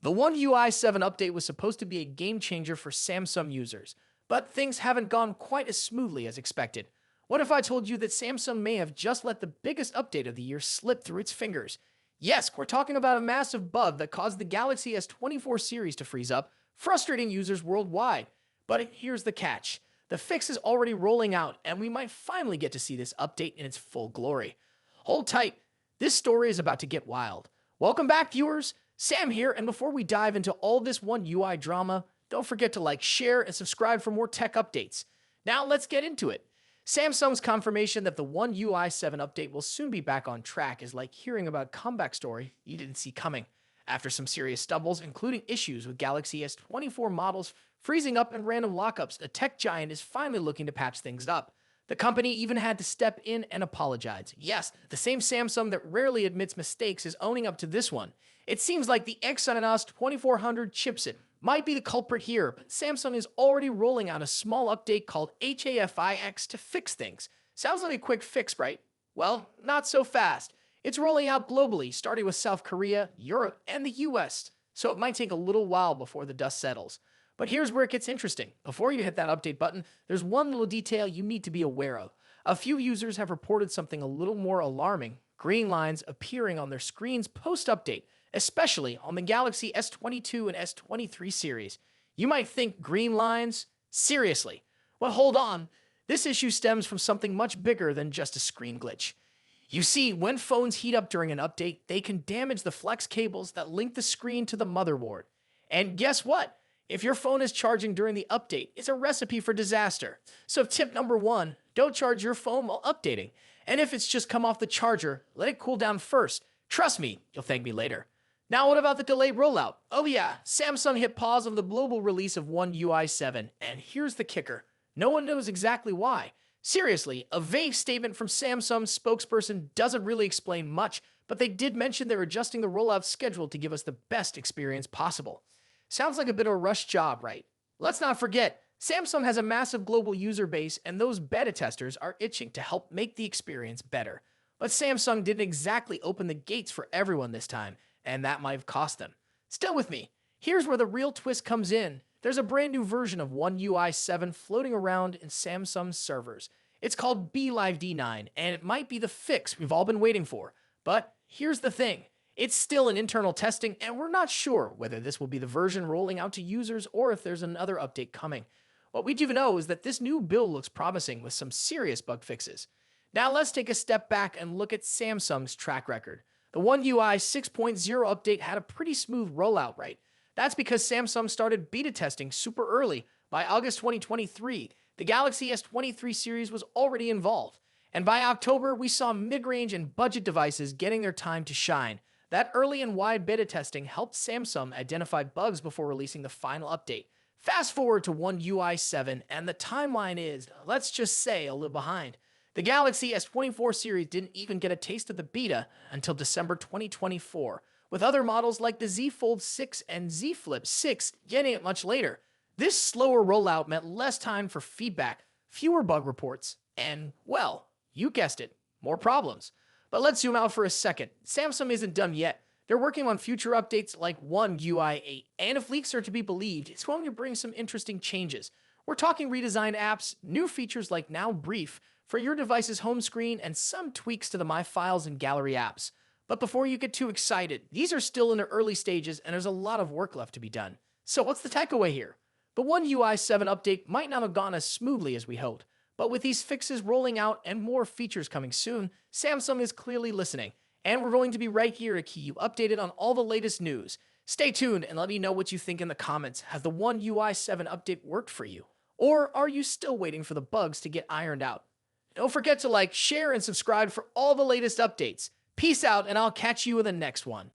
The One UI 7 update was supposed to be a game changer for Samsung users, but things haven't gone quite as smoothly as expected. What if I told you that Samsung may have just let the biggest update of the year slip through its fingers? Yes, we're talking about a massive bug that caused the Galaxy S24 series to freeze up, frustrating users worldwide. But here's the catch. The fix is already rolling out, and we might finally get to see this update in its full glory. Hold tight, this story is about to get wild. Welcome back, viewers. Sam here, and before we dive into all this One UI drama, don't forget to like, share, and subscribe for more tech updates. Now let's get into it. Samsung's confirmation that the One UI 7 update will soon be back on track is like hearing about a comeback story you didn't see coming. After some serious stumbles, including issues with Galaxy S24 models freezing up and random lockups, a tech giant is finally looking to patch things up. The company even had to step in and apologize. Yes, the same Samsung that rarely admits mistakes is owning up to this one. It seems like the Exynos 2400 chipset might be the culprit here, but Samsung is already rolling out a small update called HAFIX to fix things. Sounds like a quick fix, right? Well, not so fast. It's rolling out globally, starting with South Korea, Europe, and the US, so it might take a little while before the dust settles. But here's where it gets interesting. Before you hit that update button, there's one little detail you need to be aware of. A few users have reported something a little more alarming: green lines appearing on their screens post-update, especially on the Galaxy S22 and S23 series. You might think green lines? Seriously? Well, hold on. This issue stems from something much bigger than just a screen glitch. You see, when phones heat up during an update, they can damage the flex cables that link the screen to the motherboard. And guess what? If your phone is charging during the update, it's a recipe for disaster. So tip number one, don't charge your phone while updating. And if it's just come off the charger, let it cool down first. Trust me, you'll thank me later. Now what about the delayed rollout? Oh yeah, Samsung hit pause on the global release of One UI 7, and here's the kicker. No one knows exactly why. Seriously, a vague statement from Samsung's spokesperson doesn't really explain much, but they did mention they're adjusting the rollout schedule to give us the best experience possible. Sounds like a bit of a rush job, right? Let's not forget, Samsung has a massive global user base, and those beta testers are itching to help make the experience better. But Samsung didn't exactly open the gates for everyone this time, and that might have cost them. Still with me, here's where the real twist comes in. There's a brand new version of One UI 7 floating around in Samsung's servers. It's called BeLive D9, and it might be the fix we've all been waiting for. But here's the thing. It's still in internal testing, and we're not sure whether this will be the version rolling out to users or if there's another update coming. What we do know is that this new build looks promising with some serious bug fixes. Now let's take a step back and look at Samsung's track record. The One UI 6.0 update had a pretty smooth rollout, right? That's because Samsung started beta testing super early. By August 2023, the Galaxy S23 series was already involved. And by October, we saw mid-range and budget devices getting their time to shine. That early and wide beta testing helped Samsung identify bugs before releasing the final update. Fast forward to One UI 7, and the timeline is, let's just say, a little behind. The Galaxy S24 series didn't even get a taste of the beta until December 2024, with other models like the Z Fold 6 and Z Flip 6 getting it much later. This slower rollout meant less time for feedback, fewer bug reports, and, well, you guessed it, more problems. But let's zoom out for a second. Samsung isn't done yet. They're working on future updates like One UI 8, and if leaks are to be believed, it's going to bring some interesting changes. We're talking redesigned apps, new features like Now Brief for your device's home screen, and some tweaks to the My Files and Gallery apps. But before you get too excited, these are still in their early stages and there's a lot of work left to be done. So what's the takeaway here? The One UI 7 update might not have gone as smoothly as we hoped, but with these fixes rolling out and more features coming soon, Samsung is clearly listening, and we're going to be right here to keep you updated on all the latest news. Stay tuned and let me know what you think in the comments. Has the One UI 7 update worked for you? Or are you still waiting for the bugs to get ironed out? Don't forget to like, share, and subscribe for all the latest updates. Peace out, and I'll catch you in the next one.